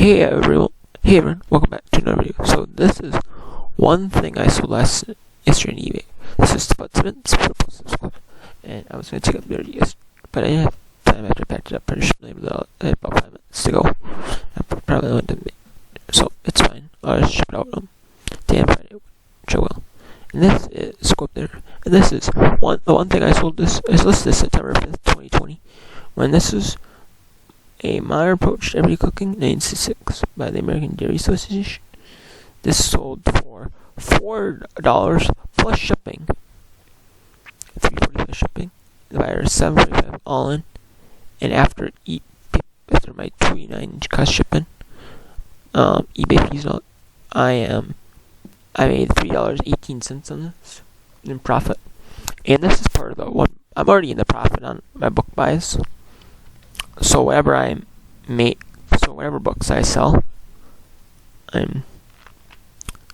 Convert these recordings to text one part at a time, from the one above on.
Hey everyone, welcome back to another video. So this is one thing I sold yesterday on eBay. This is about 7 minutes for a subscribe, and I was going to take up the video, but I didn't have time after I packed it up. I had about 5 minutes to go. I probably went to so it's fine. I'll just ship it out day on Friday, which I will. And this is go up there. And this is the one thing I sold. This is listed September 5th, 2020. When this is a modern approach to everyday cooking, 1966, by the American Dairy Association. This sold for $4 plus shipping. $3.40 plus shipping. The buyer is $7.45 all in, and after my $29 cost shipping, eBay fees out, I made $3.18 on this in profit, and this is part of the one. I'm already in the profit on my book buys. So whatever whatever books I sell, I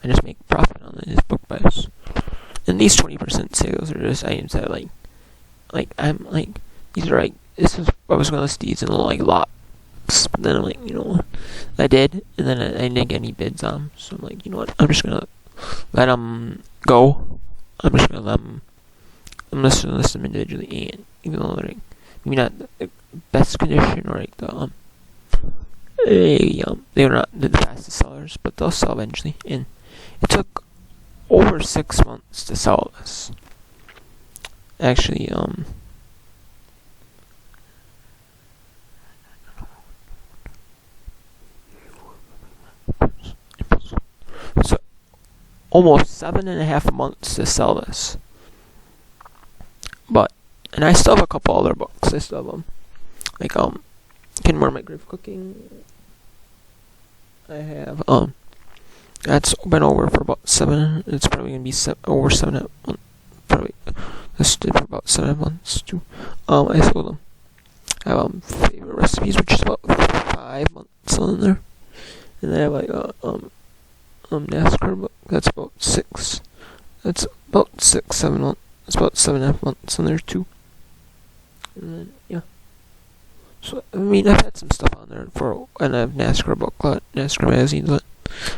just make profit on these book buys. And these 20% sales are just items that this is I was gonna list these in lots, but then I'm like, you know what, I did, and then I didn't get any bids on them, so I'm like, you know what, I'm just gonna let them go. I'm just gonna list them individually, and even though they're maybe not the best condition or they're not the fastest sellers, but they'll sell eventually. And it took over 6 months to sell this. Actually, so almost 7.5 months to sell this. And I still have a couple other books. I still have Can More Microwave Cooking. I have that's been over for about 7. It's probably gonna be over 7 months. Probably this did for about 7 months too. I sold them. I have favorite recipes, which is about 5 months on there, and then I have NASCAR book. That's about 6. That's about 7 months. It's about 7.5 months on there too. And then, yeah. So, I've had some stuff on there and I have NASCAR booklet, NASCAR magazines.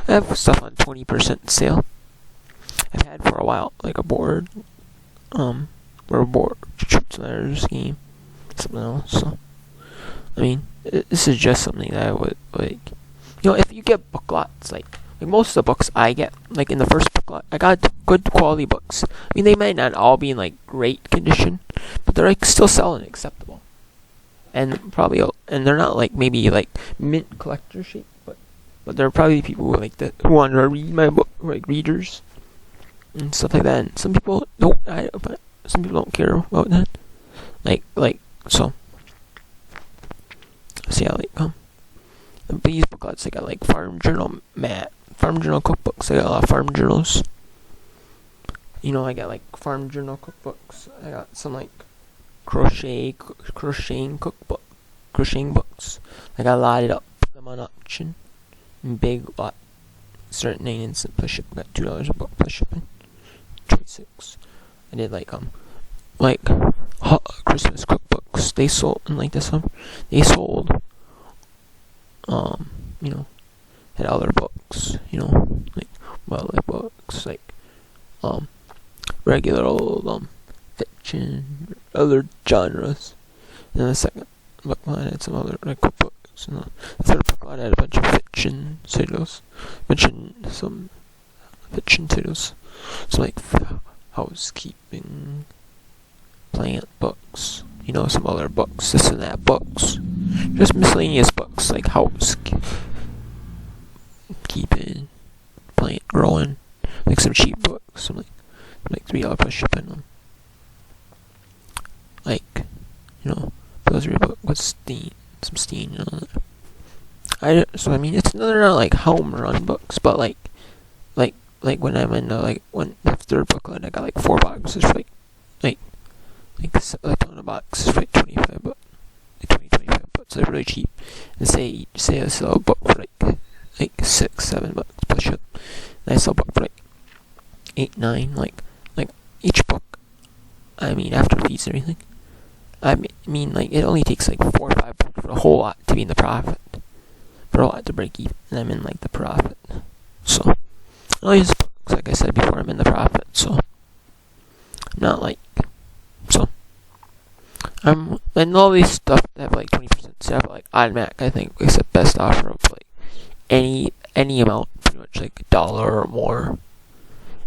I have stuff on 20% sale. I've had for a while, like a board, or a board, shoots and scheme, something else. So, this is just something that I would, if you get booklots, like most of the books I get, in the first booklet, I got good quality books. They might not all be in great condition, but they're still selling acceptable. And they're not maybe mint collector shape, but there are probably people who want to read my book, readers and stuff like that. And some people don't. Some people don't care about that. So. See, these booklets, I got Farm Journal cookbooks. I got a lot of farm journals. I got farm journal cookbooks. I got some crocheting books. I got lotted up, put them on auction, in big lot. Start at 9 cents plus shipping. Got $2 a book plus shipping. 26. I did Christmas cookbooks. They sold in this one. They sold. Had other books. Wildlife books, regular old fiction, other genres. And the second book line had some other cookbooks. And the third book line had a bunch of fiction titles. Some fiction titles. So housekeeping, plant books. Some other books, this and that books. Just miscellaneous books housekeeping, plant growing, some cheap books, some $3 plus shipping them. Grocery book with some steam and all that. It's they're not home run books, but when I'm in when the third booklet, I got 4 boxes for a ton of boxes for 25 bucks. 25 bucks, they're really cheap. And say I sell a book for 6, 7 bucks plus ship. And I sell a book for 8, 9, each book. After fees and everything. It only takes 4 or 5 books for a whole lot to be in the profit. For a lot to break even, and I'm in like the profit. So all these books, like I said before, I'm in the profit. So I'm not like so. And all these stuff that have like 20% stuff like automatic. I think is the best offer of like any amount, pretty much like $1 or more.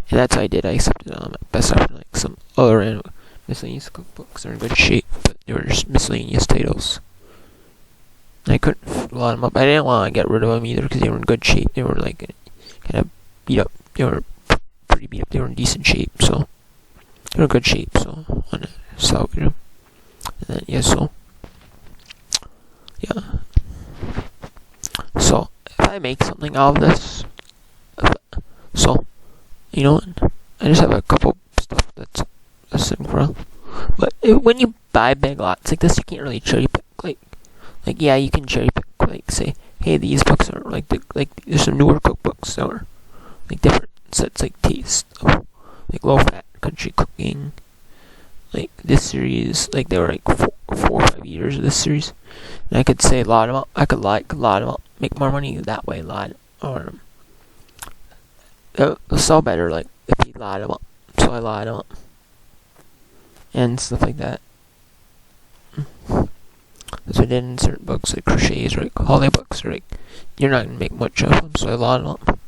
And that's what I did. I accepted best offer. Like some other random miscellaneous cookbooks are in good shape, but they were just miscellaneous titles. I couldn't lot them up. I didn't want to get rid of them either because they were in good shape. They were like kind of beat up. They were pretty beat up. They were in decent shape, so they were in good shape. So I want to salvage them. And then so if I make something out of this, so you know what? I just have a couple stuff that's sitting around. But when you buy big lots like this, you can't really cherry pick. Like yeah, you can cherry pick. Like say, hey, these books are like there's some newer cookbooks that are like different sets, like taste of like low fat country cooking. Like this series, like there were like 4 or 5 years of this series, and I could say a lot of them. I could lot them up, make more money that way. Or they'll sell better like if you lot them up. So I lot them up and stuff like that. That's what I did in certain books, like crochets or like holiday books, or like you're not gonna make much of them. So I lot them up,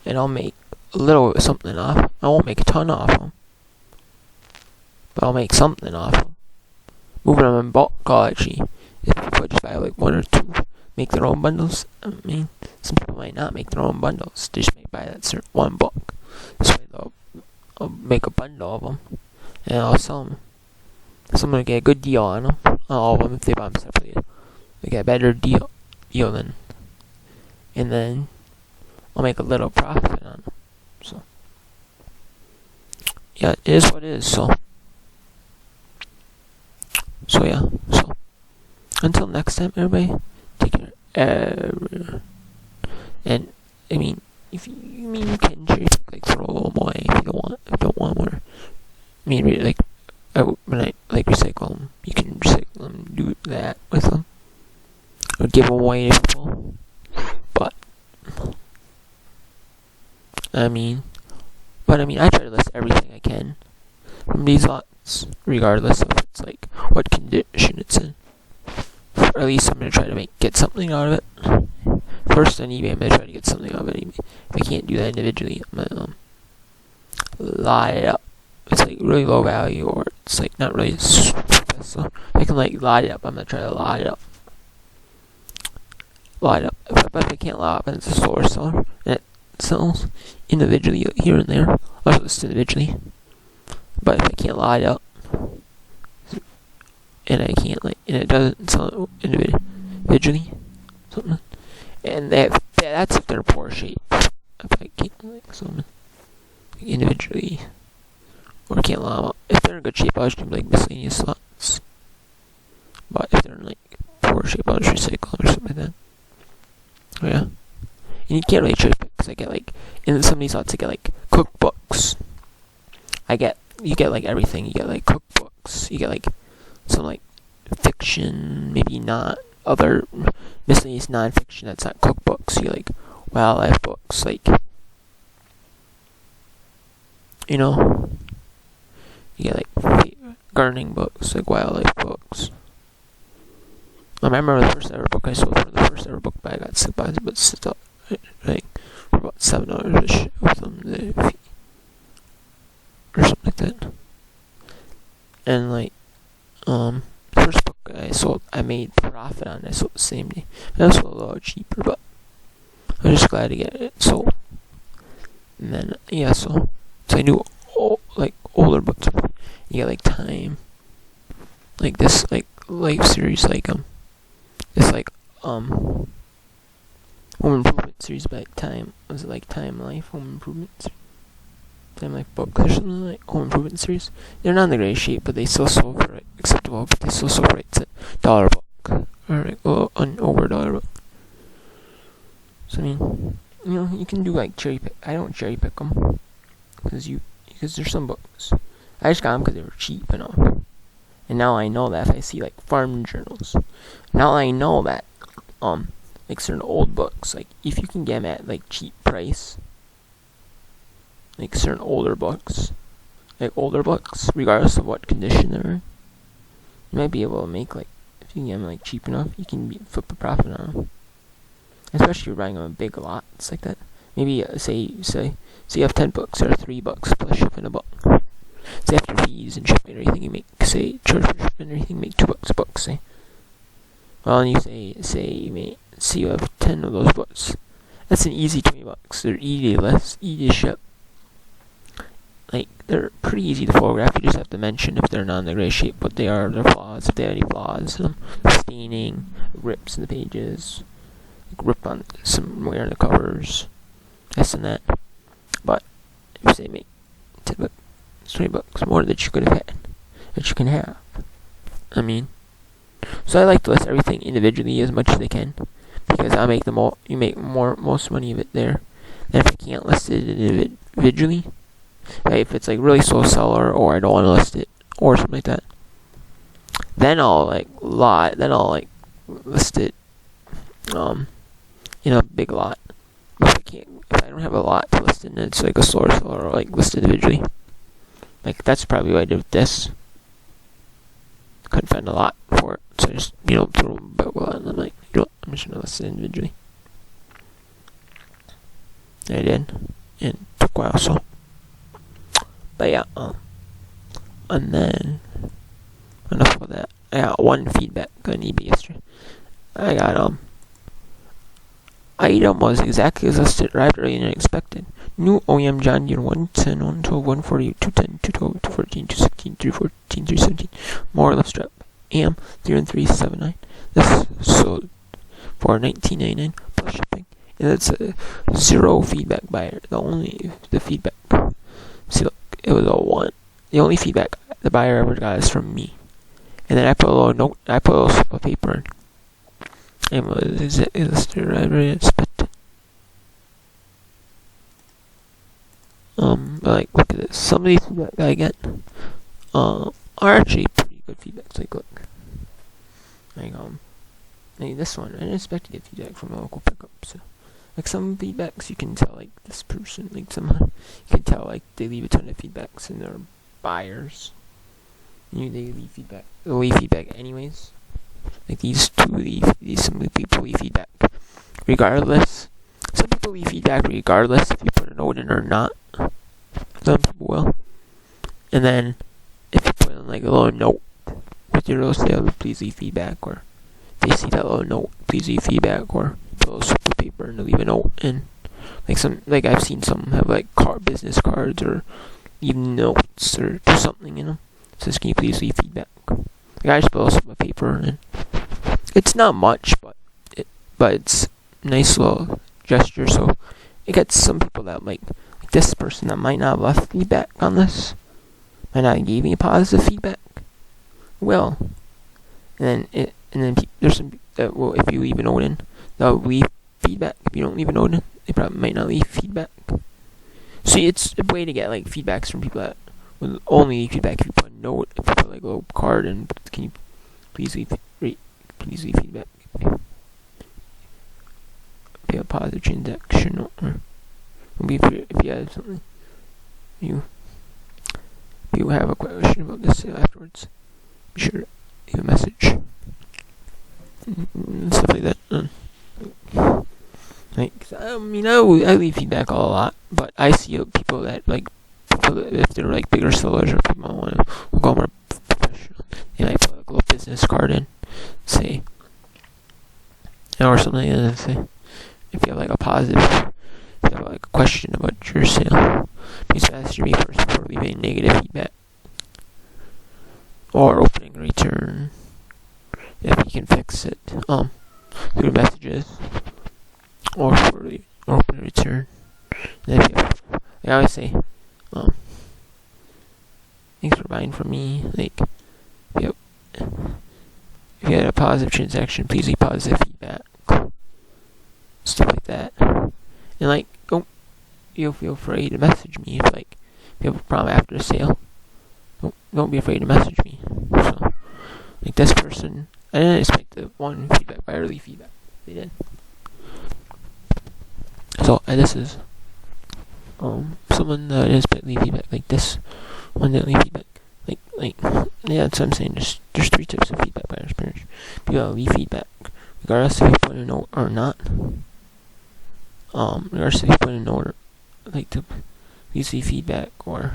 and I'll make a little something off. I won't make a ton off them, but I'll make something off them. Moving them in bulk, I'll actually, if people just buy like 1 or 2, make their own bundles. I mean, some people might not make their own bundles. They just may buy that certain one book. So I'll make a bundle of them, and I'll sell them. So I'm gonna get a good deal on them. All of them, if they buy them separately, they get a better deal than, and then I'll make a little profit on them. So yeah, it is what it is. So yeah, so until next time, everybody, take care. And I mean, if you can cherry pick, like throw a little more if you don't want more. I mean, really, like when I like recycle them, you can recycle them, do that with them, or give them away to people. But I try to list everything I can from these lots, regardless of it's like what condition it's in. Or at least I'm gonna try to get something out of it. First on eBay, I'm gonna try to get something out of it. If I can't do that individually, I'm gonna lot it up. It's like really low value, or it's like not really super, so I can like lot it up. I'm gonna try to lot it up. But if I can't lot up and it's a store seller and it sells individually here and there, I'll list individually. But if I can't lot it up, and and it doesn't sell individually, something, and that's if they're in poor shape. If I can't like something individually, or can't lot them up. If they're in good shape, I'll just do like miscellaneous slots. But if they're in like poor shape, I'll just recycle them or something like that. Oh yeah, and you can't really cherry pick because I get like in some of these lots I get like cookbooks. You get like everything. You get like cookbooks. You get like some like fiction, maybe not other miscellaneous non-fiction that's not cookbooks. You get like wildlife books, like you get like gardening books, like wildlife books. I remember the first ever book I sold for the first ever book I got sick by, but stuff like for about $7 of them, or something like that. And like the first book I sold, I made profit on it. I sold the same day. I sold a little cheaper, but I was just glad to get it sold. And then so I knew like older books. You get like Time, like this like life series, like this like home improvement series by Time. Was it like Time Life Home Improvement? Time Life books or something, like home improvement series. They're not in the greatest shape, but they still sold for acceptable. But they still sold for it's $1 book, or like over $1 book. So I mean, you can do like cherry pick. I don't cherry pick them because there's some books. I just got them because they were cheap and all. And now I know that if I see like farm journals, now I know that like like certain old books, like if you can get them at like cheap price, like certain older books, regardless of what condition they're in, you might be able to make like, if you can get them like cheap enough, you can flip a profit on them. Especially if you're buying them in big lots like that. Maybe say you have 10 books or $3 plus shipping a book. Say after fees and shipping and everything, you make, say, charge for shipping and everything, make $2 a book, say. Well, and you say you have 10 of those books. That's an easy $20. They're easy to ship. Like, they're pretty easy to photograph. You just have to mention if they're not in the great shape, what they are, their flaws, if they have any flaws, staining, rips in the pages, like rip on somewhere in the covers, this and that. But if you say make $10, $20 more that you could have had, that you can have. I mean, so I like to list everything individually as much as I can, because I make you make most money of it there. And if I can't list it individually, right, if it's like really slow seller, or I don't want to list it, or something like that, then I'll list it in a big lot. But if I don't have a lot to list in, it's like a slower seller, or like list individually. Like, that's probably what I did with this. Couldn't find a lot for it, so I just, threw them about well, and I'm like, I'm just gonna list it individually. And I did, and it took a while, so. But yeah, and then, enough of that. I got one feedback on eBay yesterday. I got, item was exactly as listed, arrived earlier than expected. New OEM John Deere 110, 112, 148, 210, 212, 214, 216, 314, 317. More or less strap. AM 31379. This sold for $19.99 plus shipping. And that's a zero feedback buyer. The feedback. See, look, it was a 1. The only feedback the buyer ever got is from me. And then I put a little note, I put a little slip of paper in. And was listed right expected. Like, look at this. Some of these feedback that I get are actually pretty good feedbacks. Like, look. Like this one, I didn't expect to get feedback from a local pickup. So, like, some feedbacks you can tell, like, this person, like, somehow you can tell, like, they leave a ton of feedbacks and they're buyers. They leave feedback anyways. Like, some people leave feedback regardless. Some people leave feedback regardless if you put a note in or not. Some people will. And then, if you put in, like, a little note with your little sale, please leave feedback, or if they see that little note, please leave feedback, or put a little slip of paper and leave a note. And, like, I've seen some have, like, business cards, or even notes, or do something in them. It says, can you please leave feedback? Like, I just put a slip of paper, and it's not much, but it's a nice little gesture. So it gets some people that like this person that might not have left feedback on this, might not have gave me a positive feedback. Well, and then there's some that will, if you leave a note in, they'll leave feedback. If you don't leave a note in, they probably might not leave feedback. So it's a way to get like feedbacks from people that will only leave feedback if you put a note, if you put like a little card, and can you please leave feedback. If you have a positive transaction, or maybe if you have something, you have a question about this sale afterwards, be sure to leave a message and stuff like that. I leave feedback a lot, but I see people that if they're like bigger sellers, or people want to go more professional, they might put like a little business card in, say, or something, and say, if you have like if you have like a question about your sale, please message me first before leaving negative feedback, or opening a return if you can fix it through messages, or open a return. And if you have, I always say, thanks for buying from me. Like, if you had a positive transaction, please leave positive feedback. Stuff like that. And like, don't feel afraid to message me if you have a problem after a sale. Don't be afraid to message me. So, like this person, I didn't expect the one feedback buyer to leave feedback. They did. So this is someone that is leave feedback. Like this one that leave feedback. Like yeah, that's what I'm saying. There's three types of feedback by experience. People that leave feedback, regardless if you put a note or not. Regardless if you put a note or like to leave feedback or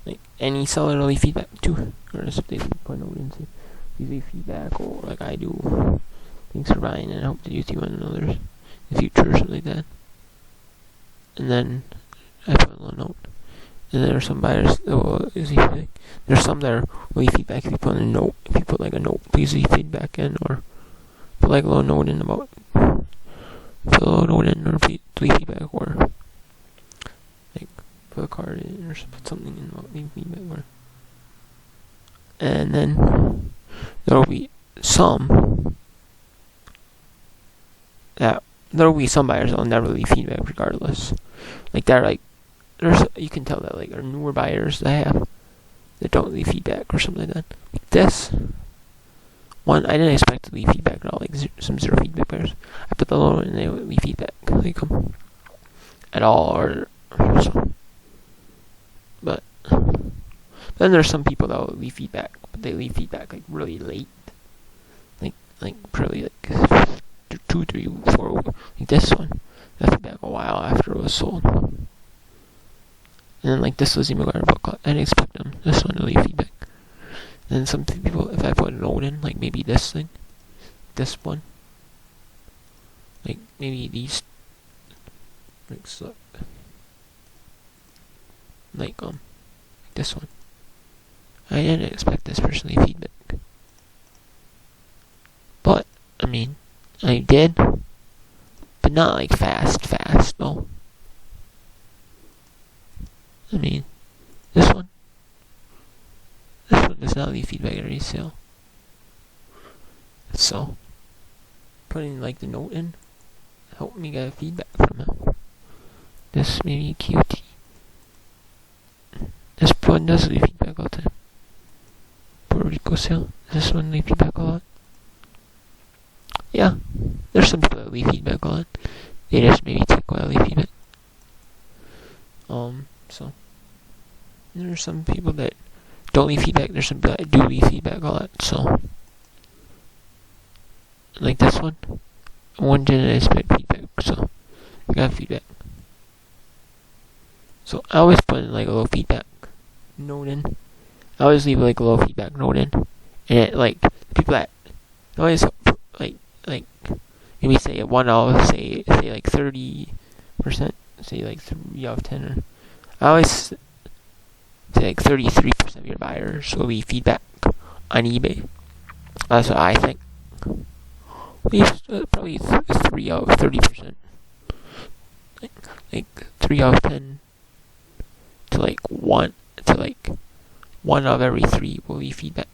like any seller to leave feedback too. Regardless if they put a note and say leave feedback or like I do. Thanks for buying and I hope to use you one another in the future or something like that. And then I put a little note. And there are some buyers that will leave feedback. There's some that are leave feedback if you put a note. If you put like a note, please leave feedback in, or put like a little note in about. Put a little note in or leave feedback, or like put a card in or put something in about leave feedback. Or and then there will be some buyers that will never leave feedback regardless. Like they're like. You can tell that like are newer buyers that don't leave feedback or something like that. Like this one, I didn't expect to leave feedback at all. Like some zero feedback buyers, I put the low and they would leave feedback like at all or so. But then there's some people that will leave feedback, but they leave feedback like really late, like probably like 2, 3, 4. Like this one, that feedback a while after it was sold. And then like this was even a book club. I didn't expect them. This one to leave feedback. And then some people, if I put a note in, like maybe this thing, this one, like maybe these, like so, like this one. I didn't expect this person to leave feedback. But I mean, I did, but not like fast though. I mean, this one does not leave feedback at resale. So, putting like the note in helped me get feedback from it. This maybe QT. This one does leave feedback all the time. Puerto Rico sale. This one leave feedback a lot. Yeah, there's some people that leave feedback a lot. They just maybe take a while to leave feedback. So there are some people that don't leave feedback. There's some people that do leave feedback a lot. So like this one didn't expect feedback, so I got feedback. So I always put in like a little feedback note in. I always leave like a little feedback note in, and it, like people that always like maybe say at 1 out of say like 30%, say like 3 out of 10. Or I always say like 33% of your buyers will leave feedback on eBay. That's what I think. Probably 3 out of 30%. Like 3 out of 10 to like 1 out of every 3 will leave feedback.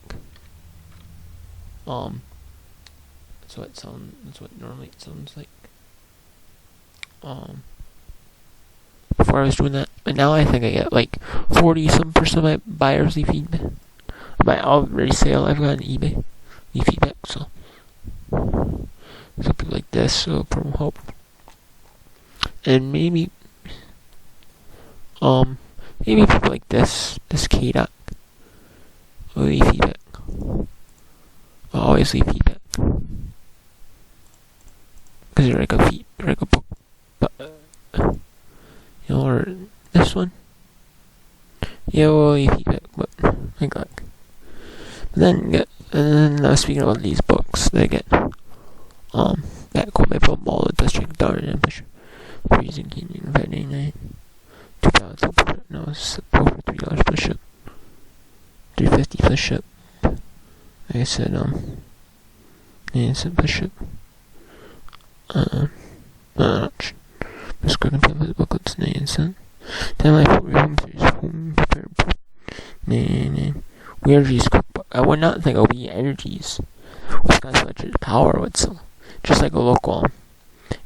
That's what normally it sounds like. Before I was doing that, but now I think I get like 40% of my buyers leave feedback. My already sale I've got on eBay leave feedback, so something like this will probably help. And maybe people like this K-Doc will leave feedback. I'll always leave feedback. Because you're like a book, but or this one. Yeah, we'll leave feedback, but like that. And then speaking about these books, they get that quote by Bob Mall, Best Check Darn and Push Freezing Canyon 599 $2 no, it's over $3 plus ship, $3.50 plus ship. Like I said, it's a plus ship. Prescribing pamphlet booklets, 9 cents. Time life for home prepared. We Energy's cookbook. I would not think of We Energy's Wisconsin Electric Power would sell. Just like a local,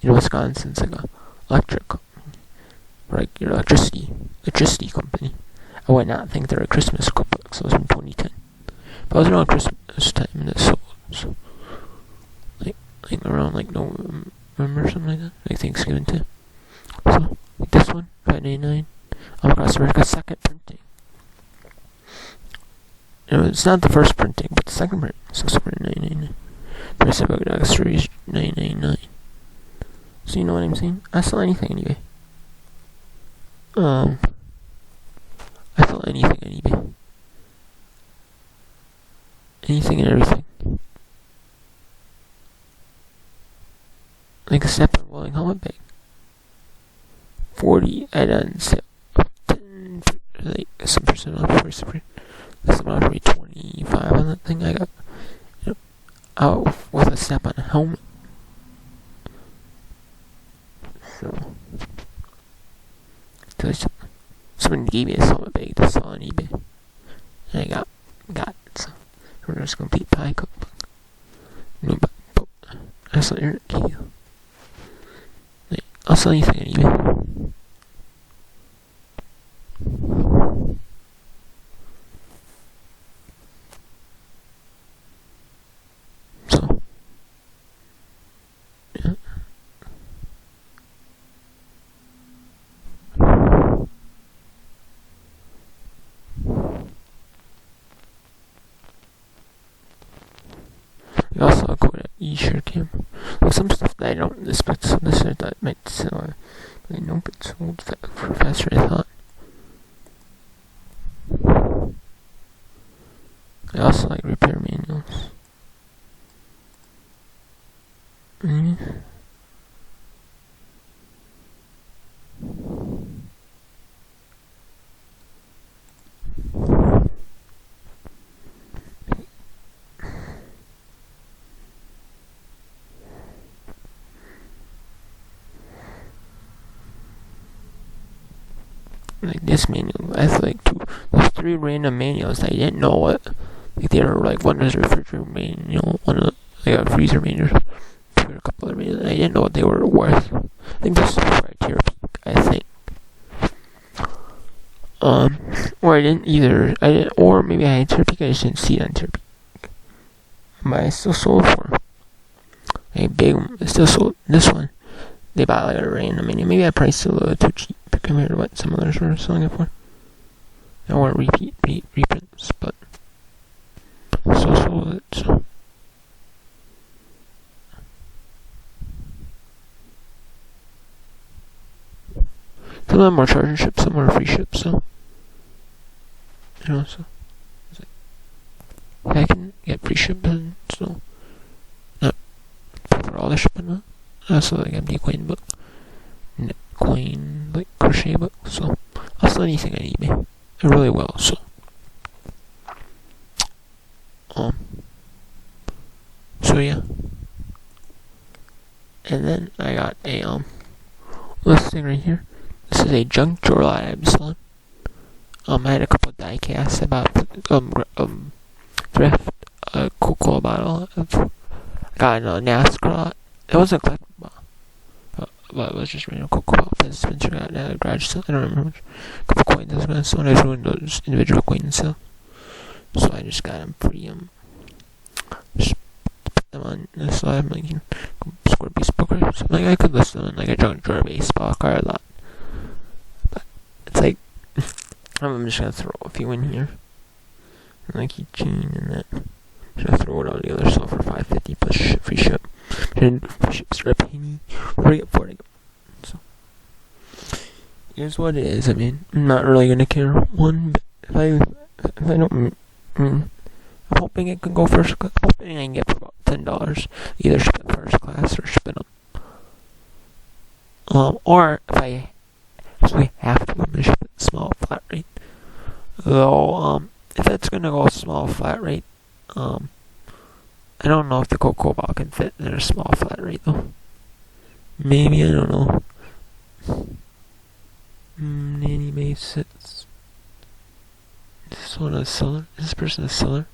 Wisconsin, it's like a electric company, or like your electricity company. I would not think they're a Christmas cookbook, so it was from 2010. But it was around Christmas time and it sold, so like around like Remember something like that? Like Thanksgiving too. So like this one, $5.99. Oh my gosh, there's a second printing. It's not the first printing, but the second printing. So $9.99. The rest of the book is $9.99. So you know what I'm saying? I sell anything on eBay. I sell anything on eBay. Anything and everything. Like a snap-on welding helmet bag. 40 add-on sale. 10, like some percent off, 40%. Some off, 25 on that thing. I got out with a snap-on helmet. So someone gave me a helmet bag to sell on eBay, and I got it. So we're just gonna beat pie cookbook. No, but that's not your key. Like, I'll sell anything on eBay. So yeah. We also go to e-shirt cam. Like some stuff that I don't expect to sell this year that might sell. I know it sold for faster than I thought. I also like repair manuals. Like this manual, I have like there's 3 random manuals that I didn't know what. Like they were like, one was a refrigerator manual, one of a freezer manual, a couple of manuals. I didn't know what they were worth. I think this is before I tier peak, I think. Or I didn't either. I didn't, or maybe I had tier peak. I just didn't see it on tier peak. But I still sold for a big one. I still sold this one. They bought like a random menu. Maybe I priced it a little too cheap compared to what some others were selling it for. I don't want to repeat reprints, but I still sold it. So some of them were charge and ship, some were free ship. So so it's like I can get free ship and so not for all the shipping. I also like empty coin book, coin like crochet book. So I'll sell anything on eBay. I really will. So yeah. And then I got a listing right here. This is a junk drawer that I'm selling. I had a couple of die casts. I bought thrift Coca-Cola bottle. I got a NASCAR. It wasn't a collectible bottle, but it was just random Coca-Cola that Spencer got at a garage sale. I don't remember much. A couple coins I was gonna sell, and I was doing those individual coins sale. So I just got them free. Just put them on this slide. Like, score baseball cards. Like I could list them in like a junk drawer baseball card lot. But it's like I'm just gonna throw a few in here. And like keychain and that. I'm just gonna throw it all together, so for $5.50 plus free ship. And free ship's for a penny. What do I get for it? So here's what it is. I mean, I'm not really gonna care one bit. If I don't, I'm hoping it can go first class. I'm hoping I can get for about $10. Either ship it first class or ship it up. Or if I actually have to, I'm gonna ship it small flat rate. Though, if it's gonna go small flat rate, I don't know if the Cocoa Ball can fit in a small flat rate though. Maybe, I don't know. Nanny May sits. Is this one a seller? Is this person a seller?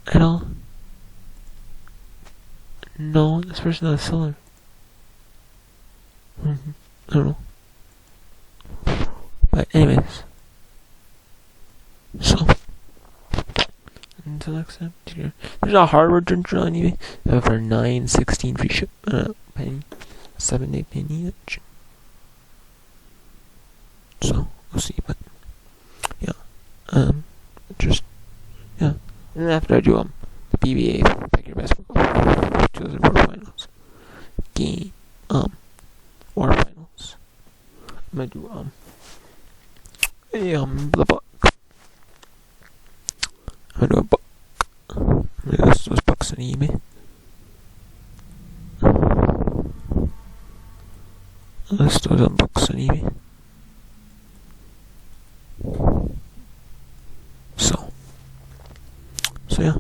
I don't. No, this person not a seller. I don't know. But anyways. So Until next time, there's a hardware drinker on eBay for $9.16 free ship. Penny, 7 day penny each. So we'll see, but yeah, just yeah. And then after I do the PBA pick your best 2004 finals game war finals, I'm gonna do the book. I'm gonna do a book. I'm gonna list those books on eBay. List those books on eBay. So yeah.